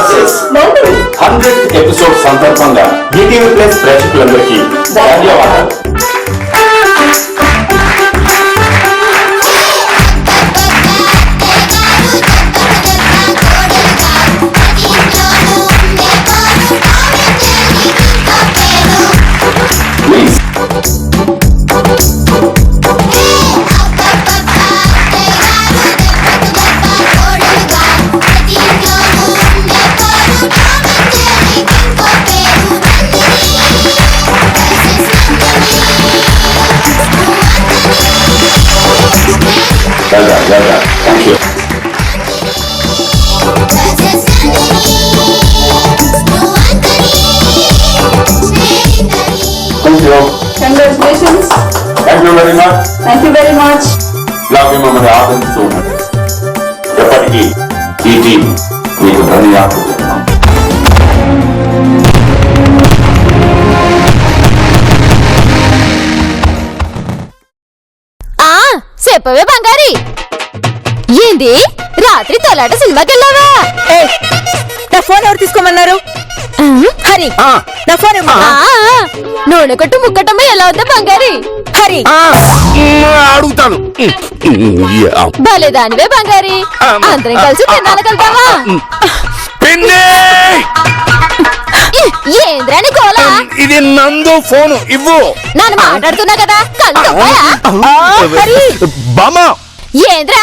Success 100th episode సందర్భంగా ETV plus ప్రేక్షకులందరికీ ధన్యవాదాలు. Thank you. Thank you. Congratulations. Thank you very much. Thank you very much. ఇలాగే మమ్మల్ని ఆదరిస్తూ ఉన్నది ఎప్పటికీ ఈ టీం మీకు ధన్యవాదాలు. చెప్పవే బంగారి, ఏంది రాత్రి తలాట సినిమాకి వెళ్ళావా? నా ఫోన్ ఎవరు తీసుకోమన్నారు? హరి, నా ఫోన్ నూనె కొట్టు ముక్కటమ్మ ఎలా వద్దా బంగారి? హరి అడుగుతాను. భలేదానివే బంగారి, అందరం కలిసి తినాలకెళ్తావా? ఏంద్రాని కోలా? ఇది నందు ఫోను ఇవ్వు. నన్ను మాట్లాడుతున్నా కదా బామా. ఏంద్రా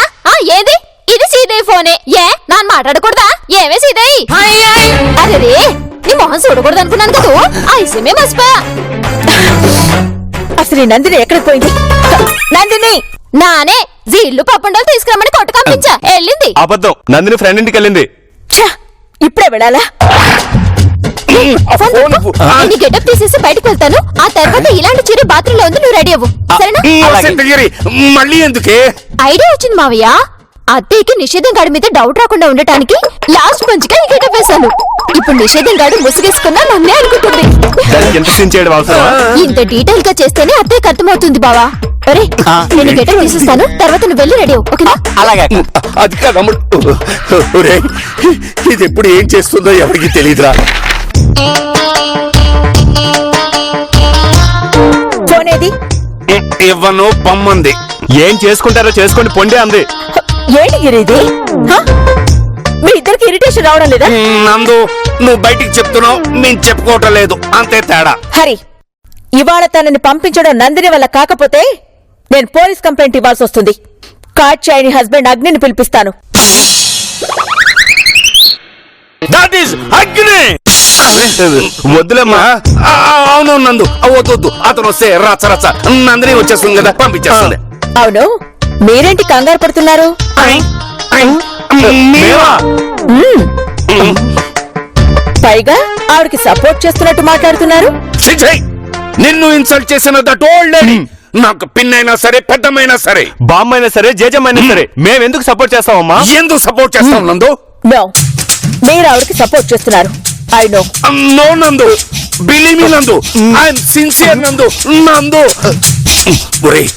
ఏది? ఇది సీదయ్య ఫోనే. ఏ నాన్న మాట్లాడకూడదా? ఏమే సీదయ్య? అరే నీ మొహం చూడకూడదు అనుకున్నాను కదా, ఐసమే మర్చిపోయా. అసలు ఈ నందిని ఎక్కడికి పోయింది? నందిని నానే జీళ్లు పప్పుండలు తీసుకురమ్మని కొట్టు కంపించా, వెళ్ళింది. అబద్ధం, నందిని ఫ్రెండ్ ఇంటికి వెళ్ళింది. ఇప్పుడే వెళ్ళాలా? గెటప్ తీసేసి బయటకు వెళ్తాను, ఆ తర్వాత ఇలాంటి చీర బాత్రూమ్ లో ఉంది, నువ్వు రెడీ అవ్వు సరేనా? మళ్ళీ ఎందుకే? ఐడియా వచ్చింది మావయ్య. అత్తయ్యకి నిషేధం గాడి మీద డౌట్ రాకుండా ఉండటానికి లాస్ట్ పంచిగా ఈ గెటప్ వేశాను. ఇప్పుడు నిషేధం గాడు ముసుగేసుకున్నా నన్నే అనుకుంటుంది. ఇంత డీటెయిల్ గా చేస్తేనే అత్తయ్యకి అర్థమవుతుంది బావా. అరే నేను గెటప్ తీసేస్తాను, తర్వాత నువ్వు వెళ్ళి రెడీ అవ్వు ఓకేనా? అది కాదమ్ముడు, ఇది ఎప్పుడు ఏం చేస్తుందో ఎవరికి తెలియదురా. ఫోన్ ఏది? ఇవ్వను పమ్మంది. ఏం చేసుకుంటారో చేసుకోండి పొండి అంది. ఏంటి గిరిది? మీ ఇద్దరికి ఇరిటేషన్ రావడం లేదా? నందు నువ్వు బయటికి చెప్తున్నావు, మేము చెప్పుకోవటం లేదు, అంతే తేడా. హరి, ఇవాళ తనని పంపించడం నందిని వల్ల కాకపోతే నేను పోలీస్ కంప్లైంట్ ఇవ్వాల్సి వస్తుంది. కాట్యాయని హస్బెండ్ అగ్నిని పిలిపిస్తాను. వద్దులేమ్మా. అవును నందు వద్దు, అతను వస్తే రచ్చ రచ్చ నందిని వచ్చేస్తుంది కదా, పంపించేస్తుంది. అవును, మీరేంటి కంగారు పడుతున్నారు? పైగా ఆవిడకి సపోర్ట్ చేస్తున్నట్టు మాట్లాడుతున్నారు. నిన్ను ఇన్సల్ట్ చేసిన దట్ ఓల్డ్ లేడీ నాకు పిన్నైనా సరే, పెద్దమైనా సరే, బామ్మైనా సరే, జేజమ్మైనా సరే, మేమెందుకు సపోర్ట్ చేస్తామమ్మా? ఎందుకు సపోర్ట్ చేస్తాం నందు? నో, మీరు ఆవిడకి సపోర్ట్ చేస్తున్నారు. I know. నో నందు, బిలీవ్ మీ నందు, ఐఎమ్ సిన్సియర్ నందు. నందు ఒరేయ్,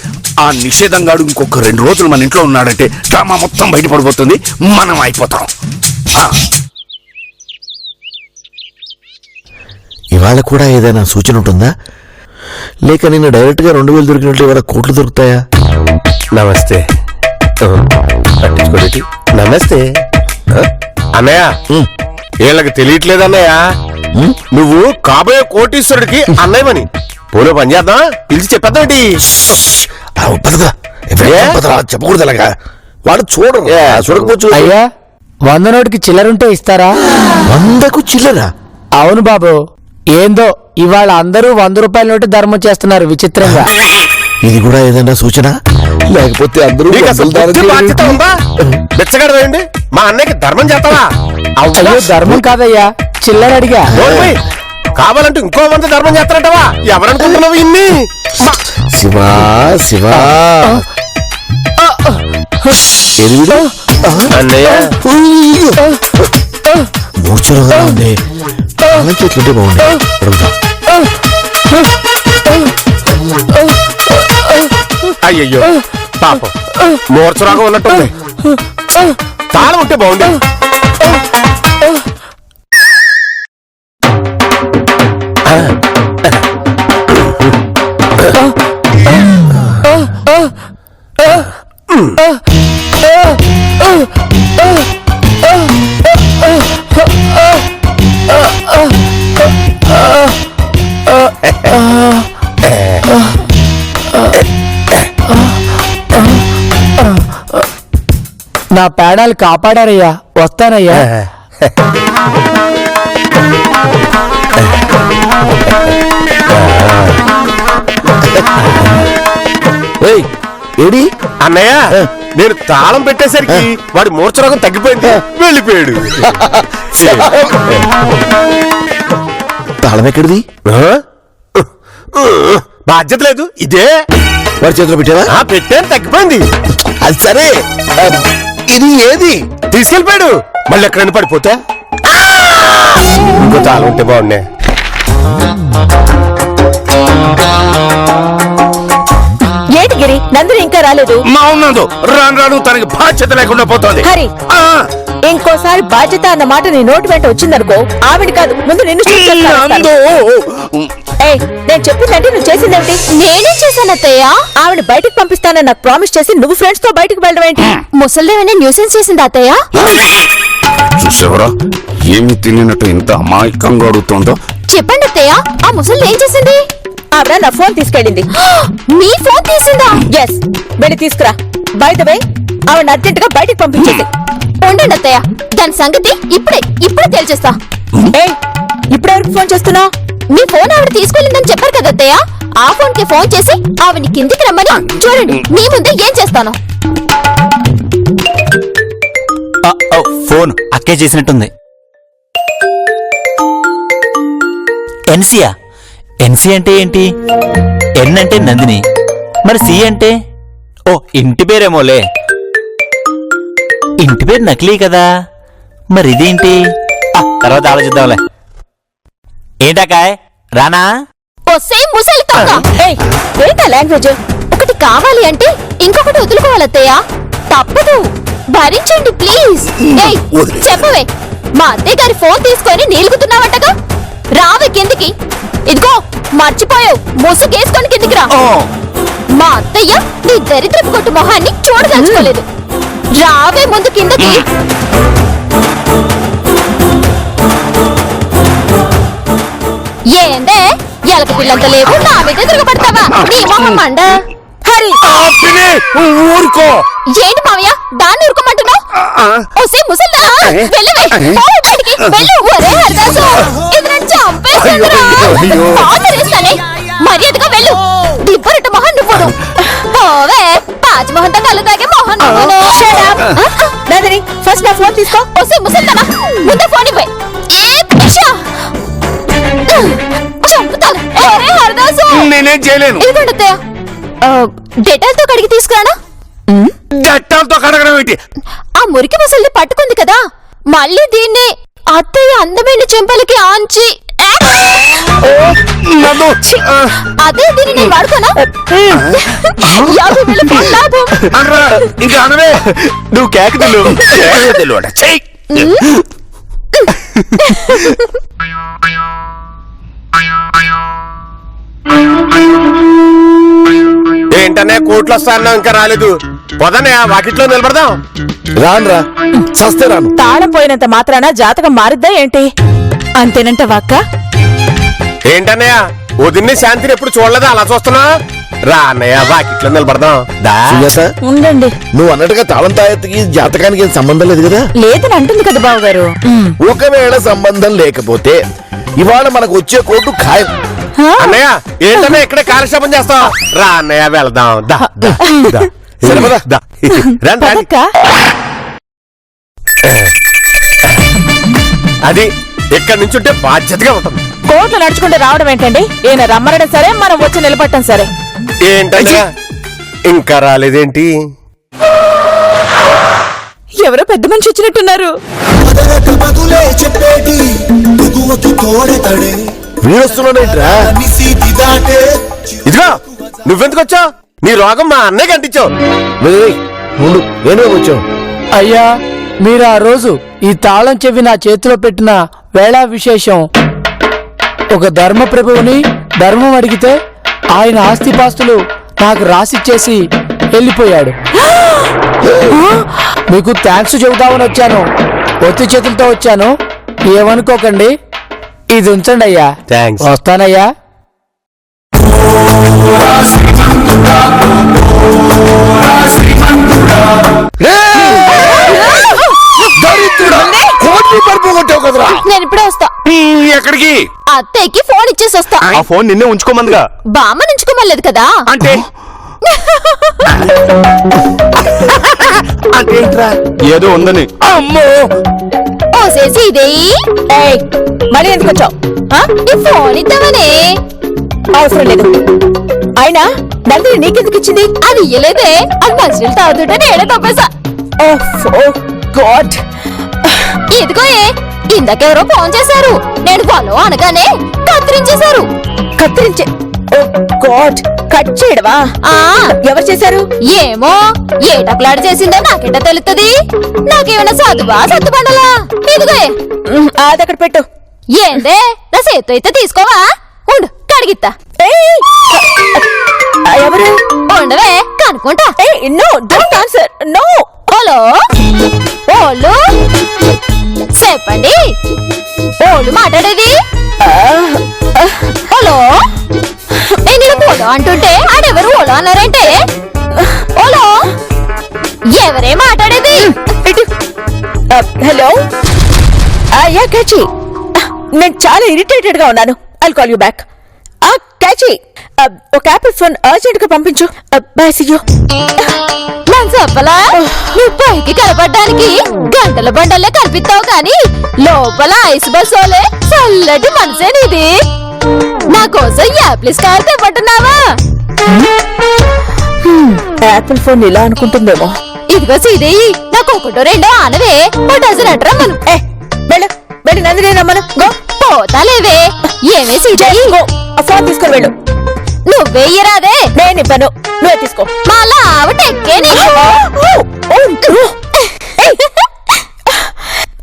ఆ నిషేధంగాడు ఇంకొక 2 రోజులు మన ఇంట్లో ఉన్నాడంటే డ్రామా మొత్తం బయటపడిపోతుంది, మనం అయిపోతాం. ఇవాళ కూడా ఏదైనా సూచన ఉంటుందా, లేక నిన్న డైరెక్ట్ గా 2000 దొరికినట్లు ఇవాళ కోట్లు దొరుకుతాయా? నమస్తే. పట్టించుకోండి. నమస్తే అన్నయ్య. వీళ్ళకి తెలియట్లేదు అన్నయ్య, నువ్వు కాబోయే కోటీశ్వరుడికి అన్నయ్యమని. పోలో పని చేద్దాం, పిలిచి చెప్పేద్దాంటి. చెప్పకూడదు అలాగా, వాడు చూడకపోవచ్చు. అయ్యా 100 నోటికి చిల్లరుంటే ఇస్తారా? 100కు చిల్లరా? అవును బాబు, ఏందో ఇవాళ అందరూ 100 రూపాయల నోటు ధర్మం చేస్తున్నారు విచిత్రంగా. ఇది కూడా ఏదైనా సూచన, లేకపోతే అందరూ బెచ్చగడదండి. మా అన్నయ్యకి ధర్మం చేస్తావా? అయ్యో ధర్మం కాదయ్యా, చిల్లర అడిగా. కావాలంటే ఇంకో 100 ధర్మం చేస్తారంటవా? ఎవరనుకుంటున్నావు ఇన్ని? శివా శివా అన్నయ్య మూర్చలుగా ఉంది, చెట్లుంటే బాగుంది. అయ్యయ్యో పాపం, మూర్చరాగా ఉన్నట్టుంది. తాళం ఉంటే బాగుంది. నా ప్రాణాలు కాపాడారయ్యా. వస్తానయ్యా. ఏయ్, ఏడి అన్నయ్య నేను తాళం పెట్టేసరికి వాడి మూర్ఛరోగం తగ్గిపోయింది, వెళ్ళిపోయాడు. తాళం ఎక్కడిది? బాధ్యత లేదు, ఇదే వాడి చేతిలో పెట్టావా? పెట్టాను, తగ్గిపోయింది. అది సరే, ఇది ఏది? తీసుకెళ్ళిపోయాడు. మళ్ళీ ఎక్కడైనా పడిపోతే ఇంకో తాళం ఉంటే బాగుండే. ఏంటి గిరి, నందిని ఇంకా రాలేదు? మా ఉన్నదో రాను రాను తనకి బాధ్యత లేకుండా పోతుంది. హరి, ఇంకోసారి బాధ్యత అన్న మాట నీ నోటి వెంట వచ్చిందనుకో, ఆవిడ కాదు ముందు నిన్ను నందు, నేను చెప్పిందంటే నువ్వు చేసిందేంటి? నేనేం చేశాను అత్తయ్య? ఆవిడ బయటకు పంపిస్తానని నాకు ప్రామిస్ చేసి నువ్వు ఫ్రెండ్స్ తో బయటకు వెళ్ళడం ఏంటి? ముసల్దేమనే న్యూసెన్స్ చేసింది అత్తయ్య. చూసేవరా ఏమి తిన్నట్టు ఇంత అమాయకంగా అడుగుతుందో. చెప్పండి అత్తయ్య, ఆ ముసలి ఏం చేసింది? ఆవిడ నా ఫోన్ తీసుకెళ్ళింది. మీ ఫోన్ తీసిందా? ఎస్, వెళ్ళి తీసుకురా. బై ద వే, ఆవిడ అర్జెంట్ గా బయటకు పంపించేది. ఉండండి అత్తయ్య, దాని సంగతి ఇప్పుడే తేల్చేస్తా. ఏయ్, ఇప్పుడెవరికి ఫోన్ చేస్తున్నావు? మీ ఫోన్ ఆవిడ తీసుకెళ్ళిందని చెప్పారు కదా అత్తయ్య, ఆ ఫోన్ కి ఫోన్ చేసి ఆవిడని కిందికి రమ్మని చూడండి మీ ముందే ఏం చేస్తాను. ఫోన్ అక్కే చేసినట్టుంది. ఎన్సీ అంటే ఏంటి? ఎన్ అంటే నందిని, మరి సి అంటే? ఓ, ఇంటి పేరేమోలే. ఇంటి పేరు నకిలీ కదా, మరి ఇదేంటి? తర్వాత ఆలోచిద్దాంలే. ఏంటాకాయ్ రానా? ఒసే ముసలి తొక్క! ఏయ్, ఏంటా లాంగ్వేజ్? ఒకటి కావాలి అంటే ఇంకొకటి వదులుకోవాలత్తయ్య, తప్పదు, భరించండి ప్లీజ్. ఏయ్, చెప్పవే, మా అత్తయ్య గారి ఫోన్ తీసుకొని నీలుగుతున్నావటగా, రావే కిందికి. ఇదిగో మర్చిపోయావు, ముసుగేసుకొని కిందికి రా. మా అత్తయ్య నీ దరిద్రపు కొట్టు మొహాన్ని చూడదలుచుకోలేదు. రావే ముందు కిందకి. ఏందే ఎలక పిల్లంత లేవు, నా మీద తిరగబడతావా? నీ మొహం మండ. హరి, ఊరుకో. ఏంటి మావయ్య దాన్ని ఊరుకోమంటున్నావు? ఓసే ముసల్దా, వెళ్ళవే, పో బయటికి, వెళ్ళు. ఒరే హరిదాసు, ఇది నన్ను చంపేస్తుందిరా. పాతరేస్తానే, మర్యాదగా వెళ్ళు. దిబ్బరట్టు మొహం నువ్వును. పోవే, పాచి మొహంతో కళ్ళు తాగే మొహం నువ్వును. నందిని, ఫస్ట్ నా ఫోన్ తీసుకో. ఓసే ముసల్దానా, ముందే ఫోన్ ఇవ్వే. ఏ పిచ్చ చంపుతాను. ఒరే హరిదాసు, నేనేం చేయలేను. ఇదిగోండి అత్తయ్య, డెటాల్తో కడిగి తీసుకురానా? చట్టాలతో కడగడం ఏంటి? ఆ మురికి ముసల్ని పట్టుకుంది కదా, మళ్ళీ దీన్ని అత్తయ్య అందమైన చెంపలకి ఆంచి అదే దీన్ని నేను వాడుకోనా? 50,000 ఫోన్ లాభం. ఇంకా అనవే, నువ్వు కేక తెలియదు. ఏంటనే కోట్లు వస్తానో ఇంకా రాలేదు. పొదనే వాకిట్లో నిలబడదాం. రానురా, చస్తే రాను. తాళం పోయినంత మాత్రాన జాతకం మారిద్దా ఏంటి? అంతేనంట వాక్క. ఏంటన్నయ్య, వదిన్ని శాంతిని ఎప్పుడు చూడలేదా, అలా చూస్తున్నా? రా అన్నయ్య, వాకిట్లో నిలబడదాం. సుజాత, ఉండండి. నువ్వు అన్నట్టుగా తాళం తాయెత్తుకి జాతకానికి ఏం సంబంధం లేదు కదా? లేదని అంటుంది కదా బావగారు. ఒకవేళ సంబంధం లేకపోతే ఇవాళ మనకు వచ్చే కోటు ఖాయం. అన్నయ్య, ఏంటన్నా ఇక్కడే కాలక్షేపం చేస్తాం? రా అన్నయ్య, వెళదాం. దా, దా, దా. సరే పద. దా. రండి, రండి. పదక్క. అది ఇక్కడి నుంచి ఉంటే బాధ్యతగా ఉంటుంది. కోట్లు నడుచుకుంటూ రావడం ఏంటండి? ఈయన రమ్మనడం సరే, మనం వచ్చి నిలబట్టం సరే. ఏంటన్నయ్య, ఇంకా రాలేదేంటి? ఎవరో పెద్ద మనిషి వచ్చినట్టున్నారు. వీడొస్తున్నాడేంట్రా? ఇదిగో, నువ్వెందుకు వచ్చావు? నీ రోగం మా అన్నయ్య కంటించావు. ముందు నేను వచ్చావు. అయ్యా, మీరు ఆ రోజు ఈ తాళం చెవి నా చేతిలో పెట్టిన వేళ విశేషం. ఒక ధర్మప్రభువుని ధర్మం అడిగితే ఆయన ఆస్తిపాస్తులు నాకు రాసిచ్చేసి వెళ్ళిపోయాడు. మీకు థ్యాంక్స్ చెబుదామని వచ్చాను, ఒత్తి చేతులతో వచ్చాను, ఏమనుకోకండి. ఇది ఉంచండి అయ్యా. థ్యాంక్స్. వస్తానయ్యా. కొట్టావు కదరా. నేను ఇప్పుడే వస్తా. ఎక్కడికి? అత్తయ్యకి ఫోన్ ఇచ్చేసి వస్తా. ఆ ఫోన్ నిన్నే ఉంచుకోమందిగా. బామ్మ నుంచుకోమలేదు కదా. అంటే అంటే ఏంట్రా? ఏదో ఉందని. అమ్మో ఓసేసి ఇదే ఏయ్, మళ్ళీ ఎందుకు వచ్చావు? నీ ఫోన్ ఇద్దామనే. అవసరం లేదు. అయినా నందిని నీకెందుకు ఇచ్చింది? అది ఇయ్యలేదే. అది మంచినీళ్ళు తాగుతుంటే నేనే తప్పేసా. గాడ్, ఇదిగోయే, ఇందాకెవరో ఫోన్ చేశారు. నేను ఫోన్ అనగానే కత్తిరించేశారు. కత్తిరించే. ఓ గాడ్, కట్ చేయడవా? ఎవరు చేశారు? ఏమో ఏ టక్లాడి చేసిందో నాకెట్ట తెలుస్తుంది. నాకేమైనా చదువా సత్తుపండలా? ఇదిగోయే. అది అక్కడ పెట్టు. ఏందే నా చేత్తో అయితే తీసుకోవా? ఉండు కడిగిత్తా. ఏయ్, ఎవరు? ఉండవే కనుక్కుంటా. No, don't answer. No. Hello ఓళ్ళు చెప్పండి. ఓళ్ళు మాట్లాడేది. హలో నేను ఓలో అంటుంటే ఆడెవరు ఓలో అన్నారంటే? ఓలో ఎవరే మాట్లాడేది? హలో, యా క్యాచీ. నేను చాలా ఇరిటేటెడ్ గా ఉన్నాను. I'll call you back. క్యాచీ, ఒక యాపిల్ ఫోన్ అర్జెంట్ గా పంపించు. Bye, see you. నేను చెప్పలా నువ్వు పైకి కనపడ్డానికి గంటల బండలే కనిపిస్తావు కానీ లోపల ఐస్ బస్సోలే చల్లటి మనసే నీది. నా కోసం యాప్లిస్ కార్ తెప్పట్టున్నావా? యాపిల్ ఫోన్ ఇలా అనుకుంటుందేమో. ఇదిగో సీది, నాకు ఒకటో రెండో ఆనవే ఓ డజన్ అంటారా మనం. వెళ్ళు వెళ్ళు, నందిని రమ్మను. గో. పోతాలేవే. ఏమే సీది, గో, ఆ ఫోన్ తీసుకొని వెళ్ళు. నువ్వే ఇయ్యరాదే. నేను ఇవ్వను, నువ్వే తీసుకో. మళ్ళా ఆవిటెక్కే నీకు.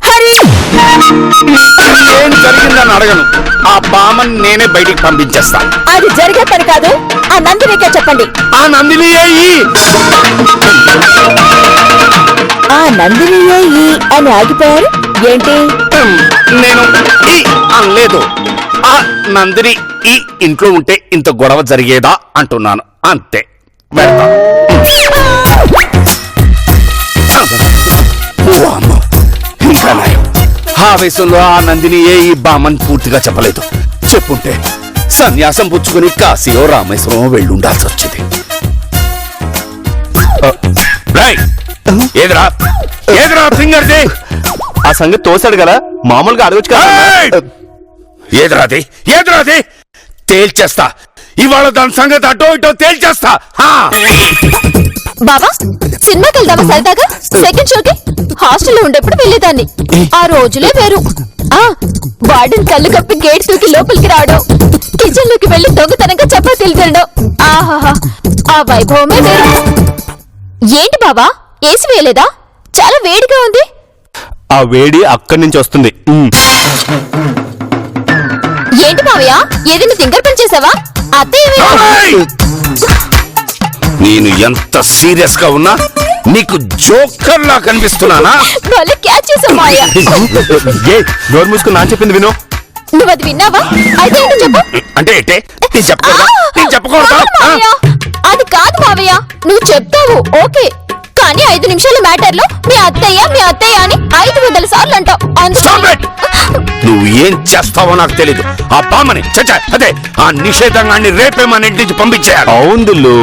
హరి, ఏం జరిగిందని అడగను. ఆ బామన్ నేనే బయటికి పంపించేస్తా. అది జరిగే పని కాదు. ఆ నందినికే చెప్పండి. ఆ నందిని ఆ నందిని అని ఆగిపోయారు ఏంటి? నేను ఈ అనలేదు. ఆ నందిని ఈ ఇంట్లో ఉంటే ఇంత గొడవ జరిగేదా అంటున్నాను అంతే. వెళ్తా. ఓ అమ్మ, ఇంకా నయం. ఆవేశంలో ఆ నందిని ఈ బామన్ పూర్తిగా చెప్పలేదు. చెప్పుంటే సన్యాసం పుచ్చుకుని కాశీయో రామేశ్వరం వెళ్ళుండాల్సి వచ్చింది. ఏదిరా ఏదిరా ఫింగర్ది? ఆ సంగతి తోసాడు కదా, మామూలుగా అడగొచ్చు కదా. ఏదిరాది ఏదిరాది? తేల్చేస్తా ఇవాళ దాని సంగతి. అటో ఇటో తేల్చేస్తా. బాబా సినిమాకి వెళ్దామా సరదాగా? సెకండ్ షోకి హాస్టల్లో ఉండేప్పుడు వెళ్ళేదాన్ని. ఆ రోజులే వేరు. వార్డెన్ కళ్ళు కప్పి గేట్ తూకి లోపలికి రావడం, కిచెన్ లోకి వెళ్లి దొంగతనంగా చపాతీలు తినడం. ఆహాహా, ఆ వైభవమే వేరు. ఏంటి బాబా ఏసి వేయలేదా? చాలా వేడిగా ఉంది. ఆ వేడి అక్కడి నుంచి వస్తుంది. ఏంటి మావయ్య, ఏదైనా తింగర్ పని చేసావా? నేను ఎంత సీరియస్ గా ఉన్నా నీకు జోకర్ లా కనిపిస్తున్నానా? క్యాచ్ చేసా మావయ్య. నోరు మూసుకుని నాన్న చెప్పింది విను. నువ్వు అది విన్నావా? అయితే ఏంటో చెప్పు. అంటే ఏంటే? నేను చెప్పకూడదా? అది కాదు మావయ్య, నువ్వు చెప్తావు ఓకే, కానీ 5 నిమిషాల మ్యాటర్ లో మీ అత్తయ్య అని 500 సార్లు అంటావు. నువ్వు ఏం చేస్తావో నాకు తెలీదు. ఆ పామని అదే ఆ నిషేధంగాన్ని రేపే మన ఇంటి నుంచి పంపించేయాలి. అవును దిల్లు.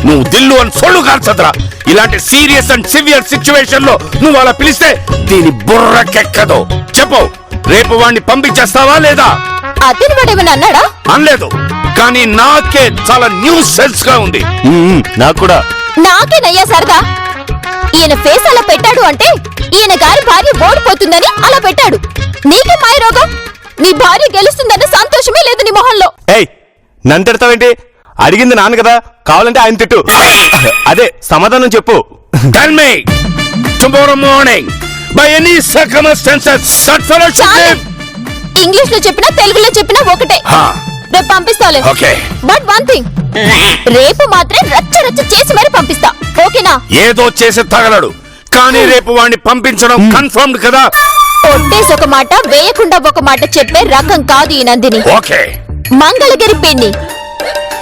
నువ్వు దిల్లు అని సొల్లు కాల్చదురా. ఇలాంటి సీరియస్ అండ్ సివియర్ సిచ్యువేషన్ లో నువ్వు అలా పిలిస్తే దీని బుర్రకెక్కదు. చెప్పు, రేపు వాడిని పంపించేస్తావా లేదా? అతని వాడేమన్నా అన్నాడా? అనలేదు, కానీ నాకే చాలా న్యూస్ సెన్స్ గా ఉంది. నాకు కూడా. నాకేనయ్యా సరదా. ఈయన ఫేస్ అలా పెట్టాడు అంటే ఈయన గారి భార్య ఓడిపోతుందని అలా పెట్టాడు. నీకే మాయ రోగం. నీ భార్య గెలుస్తుందన్న సంతోషమే లేదు నీ మొహంలో. ఏయ్, నన్ను తిడతావేంటి? అడిగింది నాన్న కదా, కావాలంటే ఆయన తిట్టు. అదే సమాధానం చెప్పు. Tell me, tomorrow morning, by any circumstances, that fellow should live. English లో చెప్పినా తెలుగులో చెప్పినా ఒకటే. రేపు పంపిస్తాలే. Okay. బట్ వన్ థింగ్, రేపు మాత్రం రచ్చ చేసి మరి పంపిస్తా. ఓకేనా? ఏదో చేసి తగలడు, కానీ రేపు వాడిని పంపించడం కన్ఫర్మ్డ్ కదా. కొట్టేసి ఒక మాట వేయకుండా ఒక మాట చెప్పే రకం కాదు ఈ నందిని. ఓకే. మంగళగిరి పెన్ని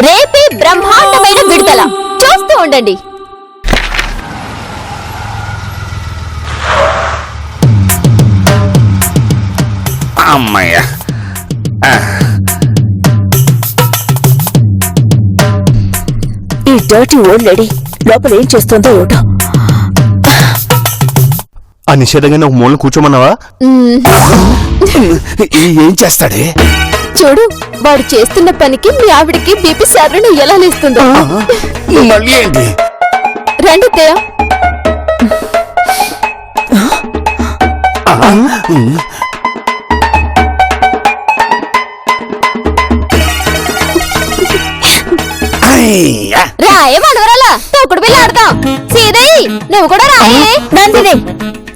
రేపే బ్రహ్మాండమైన విడుదల. చూస్తూ ఉండండి. అమ్మయ్యా. ఈ డర్టీ ఓల్డ్ లేడీ లోపల ఏం చేస్తుందో ఏమిటో. ఆ నిషేధంగానే ఒక మూలను కూర్చోమన్నావా? ఏం చేస్తాడే? చూడు వాడు చేస్తున్న పనికి మీ ఆవిడికి బీపీ సర్రను ఎలా లేస్తుందో. మళ్ళీ ఏంటి? రండి అత్తయ్య. అయ్యా. రాయే మనవరాలా తొక్కుడు బిళ్ళ ఆడదాం. సీదయ్యి నువ్వు కూడా రాయే. Nandini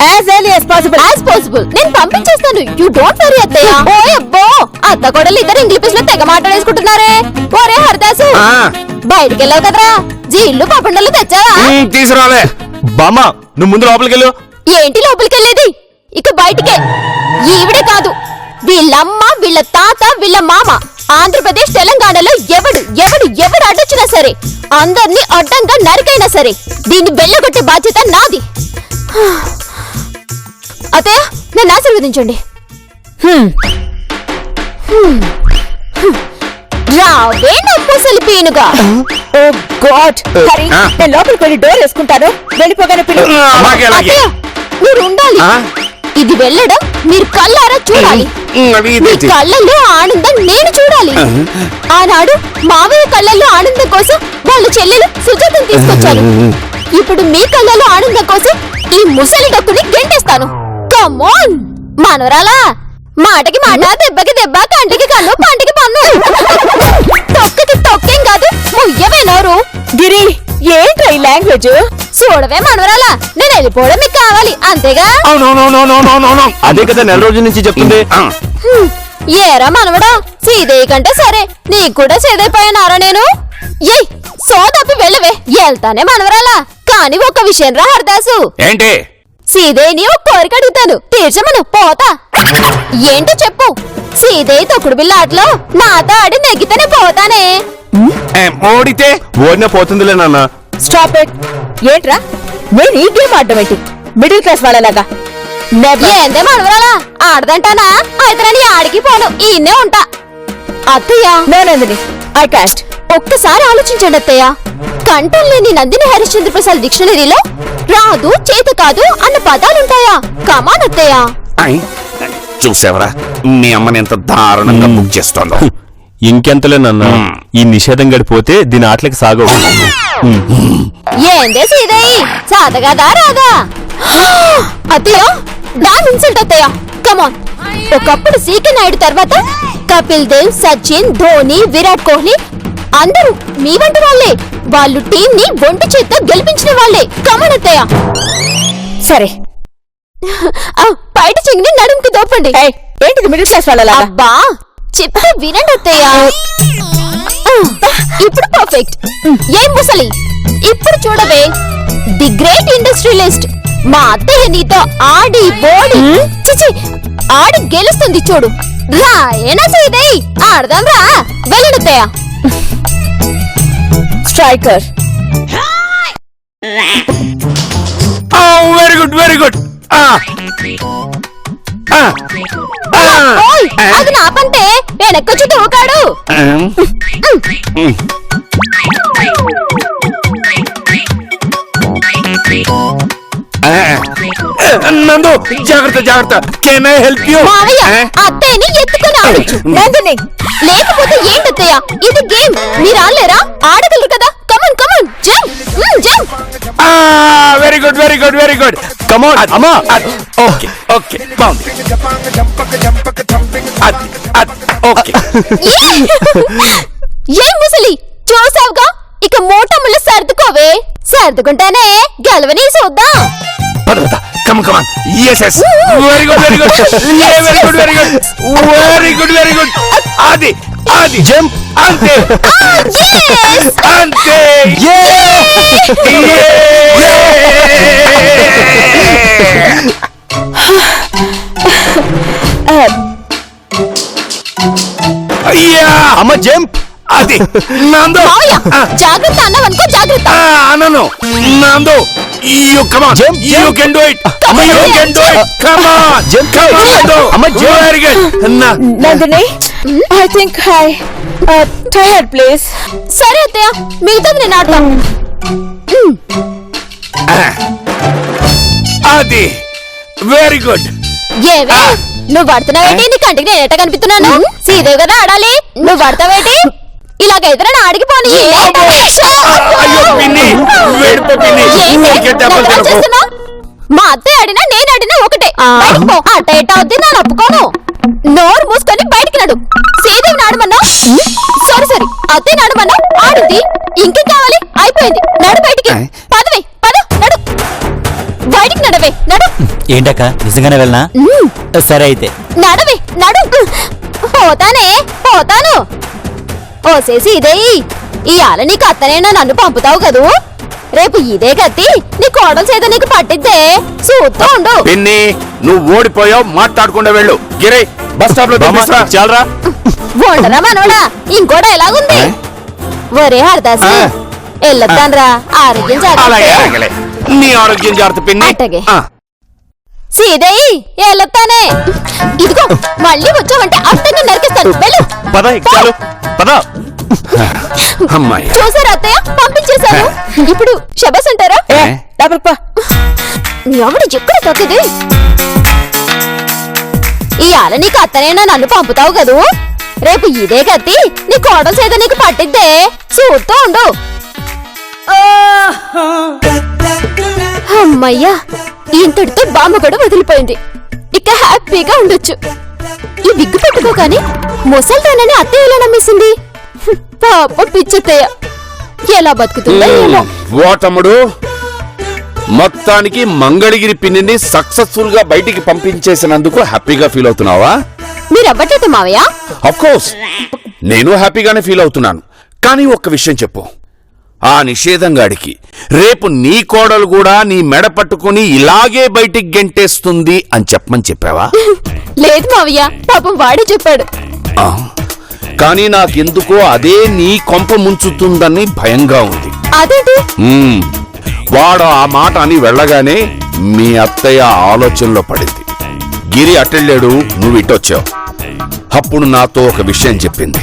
as early as possible. As possible నేను పంపించేస్తాను. యు డోంట్ వరీ అత్తయ్య. ఓ అబ్బో అత్త కోడలు ఇద్దరు ఇంగ్లీష్ లో తెగ మాట్లాడేసుకుంటున్నారే. ఒరే హరిదాసు బయటికి వెళ్ళావు కదరా, జీళ్ళు పప్పండలు తెచ్చావా? తీసుకురాలే. బామ్మ నువ్వు ముందు లోపలికి వెళ్ళు. ఏంటి లోపలికెళ్ళేది? ఇక బయటికే. ఈవిడే కాదు, వీళ్ళమ్మ, వీళ్ళ తాత, వీళ్ళ మామ ఆంధ్రప్రదేశ్ తెలంగాణలో ఎవడు ఎవడు ఎవడు అడ్డొచ్చినా సరే అందర్నీ అడ్డంగా నరికైనా సరే దీన్ని బెల్లగొట్టే బాధ్యత నాది. అత్తయ్య నన్ను ఆశీర్వదించండి. రావే నమ్మూసలి పీనుగా. ఓ గాడ్ హరి, నేను లోపలికి వెళ్ళి డోర్ వేసుకుంటాను. వెళ్ళిపోగానే పిలువు. అత్తయ్య మీరు ఉండాలి. ఇది వెళ్ళడం మీరు కళ్ళారా చూడాలి. మీ కళ్ళల్లో ఆనందం నేను చూడాలి. ఆనాడు మావయ్య కళ్ళల్లో ఆనందం కోసం వాళ్ళ చెల్లెలు సుజాతను తీసుకొచ్చారు. ఇప్పుడు మీ కళ్ళల్లో ఆనందం కోసం ఈ ముసలి డొక్కుని గెంటేస్తాను. కమోన్ మనవరాలా, మాటకి మాట, దెబ్బకి దెబ్బ, కంటికి కన్ను, పంటికి పన్ను. తొక్కకి తొక్కేం కాదు, ముయ్యవే నోరు. గిరి ఏంట్రా ఈ లాంగ్వేజ్? చూడవే మనవరాలా, నేను వెళ్ళిపోవడం మీకు కావాలి అంతేగా? అదే కదా నెల రోజుల నుంచి చెప్తుంది. ఏరా మనవడా, సీదయ్య కంటే సరే నీకు కూడా సీదైపోయానారా నేను? ఏయ్ సోదప్పి వెళ్ళవే. వెళ్తానే మనవరాలా, కాని ఒక విషయం రా హరిదాసు. ఏంటి? సీదయ్యని ఒక కోరిక అడుగుతాను, తీర్చమను పోతా. ఏంటో చెప్పు. సీదయ్య తొక్కుడు బిళ్ళ ఆటలో నాతో ఆడి నెగ్గితేనే పోతానే. ఓడితే ఓడినా పోతుందిలే నాన్న. Stop it. ఏంట్రా నేను ఈ గేమ్ ఆడడం ఏంటి? మిడిల్ క్లాస్ వాళ్ళలాగా. ఏందే మనవరాలా, ఆడదంటానా? అయితే నేను ఆడికి పోను, ఈయనే ఉంటా. అత్తయ్య నో నందిని, ఐ కాస్ట్. ఒక్కసారి ఆలోచించండి అత్తయ్య. కంఠం లేని నందిని హరిశ్చంద్ర ప్రసాద్ డిక్షనరీలో రాదు, చేత కాదు అన్న పదాలుంటాయా? కమాన్ అత్తయ్య. చూసావరా మీ అమ్మని ఎంత దారుణంగా బుక్ చేస్తోందో. ఇంకెంతలే నాన్న, ఈ నిషేధం గడిపోతే దీని ఆటలకి సాగవు. ఏందే సీదయ్యి, సాతగాదా రాదా? అత్తయ్య దాని ఇన్సల్ట్ అత్తయ్య. కమాన్. ఒకప్పుడు సీకే నాయుడు తర్వాత కపిల్ దేవ్, సచిన్, ధోని, విరాట్ కోహ్లీ అందరూ మీ వంటి వాళ్ళే. వాళ్ళు టీం ని ఒంటి చేత్తో గెలిపించిన వాళ్ళే. కమాన్ అత్తయ్య. సరే బయట చెంగిని నడుముకి దోపండి. ఏంటిది మిడిల్ క్లాస్ వాళ్ళలాగా? అబ్బా చెప్తే వినండి అత్తయ్య. ఇప్పుడు పర్ఫెక్ట్. ఏం ముసలి, ఇప్పుడు చూడవే. ది గ్రేట్ ఇండస్ట్రియలిస్ట్ మా అత్తయ్య నీతో ఆడి బోడి చిచి ఆడి గెలుస్తుంది చూడు. రాయేనా సీదే, ఆడదాం రా. వెళ్ళండి అత్తయ్య. Striker. Very good very good. ఓయ్ అది నా పంటే, వెనక్కొచ్చి దూకాడు. నందు జాగ్రత్త జాగ్రత్త. Can I help you? మావయ్య అత్తయ్యని ఎత్తుకొని ఆడొచ్చు. నందిని లేకపోతే ఏంటత్తయ్య, ఇది గేమ్. మీరు ఆడలేరా? ఆడగలరు కదా. Come on come on jump jump. Very good very good very good. Come on అమ్మా. ఓకే ఓకే బాగుంది. ఓకే. ఏం ముసలి చూసావుగా, ఇక మూటములు సర్దుకోవే. సర్దుకుంటానే గెలవని చూద్దాం. Come come yes yes very good very good yeah very good very good very good very good adi adi jump ante ante yeah అమ్మ జంప్. adi నందు జాగ్రత్త అన్నవనుకో, జాగ్రత్త. అనను నందు You come on. Jump, You jump. can do it. You can do it. Come on. Jump. Come on. Nandu. Amma, jump. Very good. Nandini I think tired please. సరే అత్తయ్య మిగతాది నేను ఆడతాం. అది వెరీ గుడ్. ఏవే నువ్వు పడుతున్నావేంటి? నీ కంటికి నేను ఎట్ట కనిపిస్తున్నాను? సీదేవి కదా ఆడాలి, నువ్వు పడతావేంటి? ఇలాగైతే నన్ను ఆడిగిపోని. అయ్యో పిన్ని, వేడిపో పిన్ని. ఊరికే దెబ్బలు తినకు. మా అత్తయ్య ఆడినా నేను ఆడినా ఒకటే. బయటికి పో. అట్ట ఎట్ట అవుద్ది నేను ఒప్పుకోను. నోరు మూసుకొని బయటికి నడు. శ్రీదేవి నాడమన్నా. సారీ సారీ, అత్తయ్య నాడమన్నా ఆడుద్ది. ఇంకేం కావాలి? అయిపోయింది. నడు బయటికి. పదవే పద, నడు బయటికి. నడవే నడు. ఏంటక్క నిజంగానే వెళ్ళనా? సరే అయితే నడవే నడు. పోతానే పోతాను. ఓసేసి ఇదే ఇయాల నీకు అత్తనేనా నన్ను పంపుతావు కదూ. రేపు ఇదే కత్తి నీ కోడలు చేత నీకు పట్టిద్దే. చూస్తూ ఉండు. పిన్ని నువ్వు ఓడిపోయావు, మాట్లాడకుండా వెళ్ళు. గిరే బస్ స్టాప్ లో దింపిస్తా. చాలరా. ఉండరా మనవడా, ఇంకోటి ఎలాగుంది? ఒరే హరదాసు వెళ్ళొద్దాన్రా, ఆరోగ్యం అలాగే జాగ్రత్త. అలాగే. నీ ఆరోగ్యం జాగ్రత్త పిన్ని. అట్టగే. ఆ. సీదేయి వెళ్ళొత్తానే. ఇదిగో మళ్ళీ వచ్చావంటే అట్టగా నరికిస్తాను. వెళ్ళు. పద చాలు పద. అమ్మాయి చూసారా అత్తయ్య, పంపించేశాను. ఇప్పుడు శబాస్ అంటారా? డబుల్ పా. ఎవడు ఎక్కడ తగ్గది? ఇయాల నీకు అత్తనేనా నన్ను పంపుతావు కదూ. రేపు ఇదే కత్తి నీ కోడలు చేత నీకు పట్టిద్దే. చూస్తూ ఉండు. అమ్మయ్యా, ఇంతటితో బామ్మగడు వదిలిపోయింది. ఇక హ్యాపీగా ఉండొచ్చు. ఈ విగ్గు పెట్టుకోగాని ముసల్దానని అత్తయ్య ఎలా నమ్మేసింది? పాప పిచ్చత్తయ్య ఎలా బతుకుతుందో ఏమో. ఓ తమ్ముడు, మొత్తానికి మంగళగిరి పిన్నిని సక్సెస్ఫుల్ గా బయటికి పంపించేసినందుకు హ్యాపీగా ఫీల్ అవుతున్నావా? మీరు అవ్వట్లేదు మావయ్య. ఆఫ్ కోర్స్ నేను హ్యాపీగానే ఫీల్ అవుతున్నాను. కానీ ఒక్క విషయం చెప్పు, ఆ నిషేధంగాడికి రేపు నీ కోడలు కూడా నీ మెడ పట్టుకుని ఇలాగే బయటికి గెంటేస్తుంది అని చెప్పమని చెప్పావా? లేదు మావయ్య, పాపం వాడే చెప్పాడు. ఆ, కానీ నాకెందుకో అదే నీ కొంప ముంచుతుందని భయంగా ఉంది. అదేంటి? వాడు ఆ మాట అని వెళ్ళగానే మీ అత్తయ్య ఆలోచనలో పడింది. గిరి అట్టెళ్ళాడు, నువ్వు ఇటొచ్చావు. అప్పుడు నాతో ఒక విషయం చెప్పింది.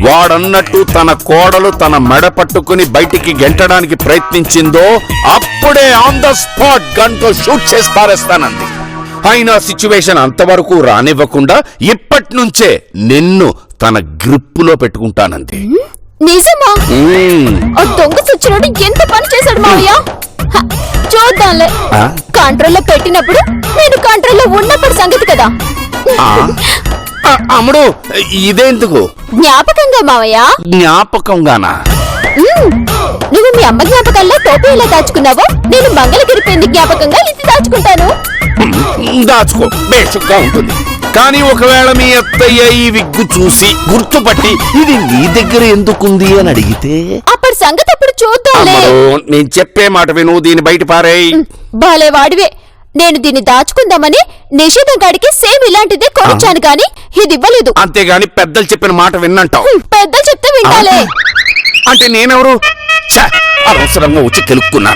వాడన్నట్టు తన కోడలు తన మెడ పట్టుకుని బయటికి గెంటడానికి ప్రయత్నించిందో అప్పుడే ఆన్ ద స్పాట్ గన్తో షూట్ చేసి పారేస్తానంది. అయినా సిచ్యువేషన్ అంతవరకు రానివ్వకుండా ఇప్పటి నుంచే నిన్ను తన గ్రిప్పులో పెట్టుకుంటానంది. నిజమా? ఆ దొంగ సచ్చినోడు ఎంత పని చేశాడు మావయ్య. హ, చూద్దాంలే. కంట్రోల్లో పెట్టినప్పుడు నేను కంట్రోల్లో ఉన్నప్పుడు సంగతి కదా. అమ్ముడు, ఇదేందుకు? జ్ఞాపకంగా మావయ్య. జ్ఞాపకంగానా? నువ్వు మీ అమ్మ జ్ఞాపకంలో టోపీ ఎలా దాచుకున్నావో నేను మంగళగిరి పెళ్లి జ్ఞాపకంగా ఇది దాచుకుంటాను. దాచుకో, బేసిక్గా ఉంటుంది. కానీ ఒకవేళ మీ అత్తయ్య ఈ విగ్గు చూసి గుర్తుపట్టి ఇది నీ దగ్గర ఎందుకుంది అని అడిగితే అప్పటి సంగతి అప్పుడు చూద్దాంలే. అమ్మడు, నేను చెప్పే మాట విను, దీన్ని బయట పారేయ్. బాలే వాడివే. నేను దీన్ని దాచుకుందామని నిషేధం కాడికి సేమ్ ఇలాంటిదే కొనిచ్చాను గాని ఇది ఇవ్వలేదు. అంతేగాని పెద్దలు చెప్పిన మాట విన్నంటావు. పెద్దలు చెప్తే వింటాలే. అంటే నేనెవరు? ఛ, అనవసరంగా వచ్చి కెలుక్కున్నా.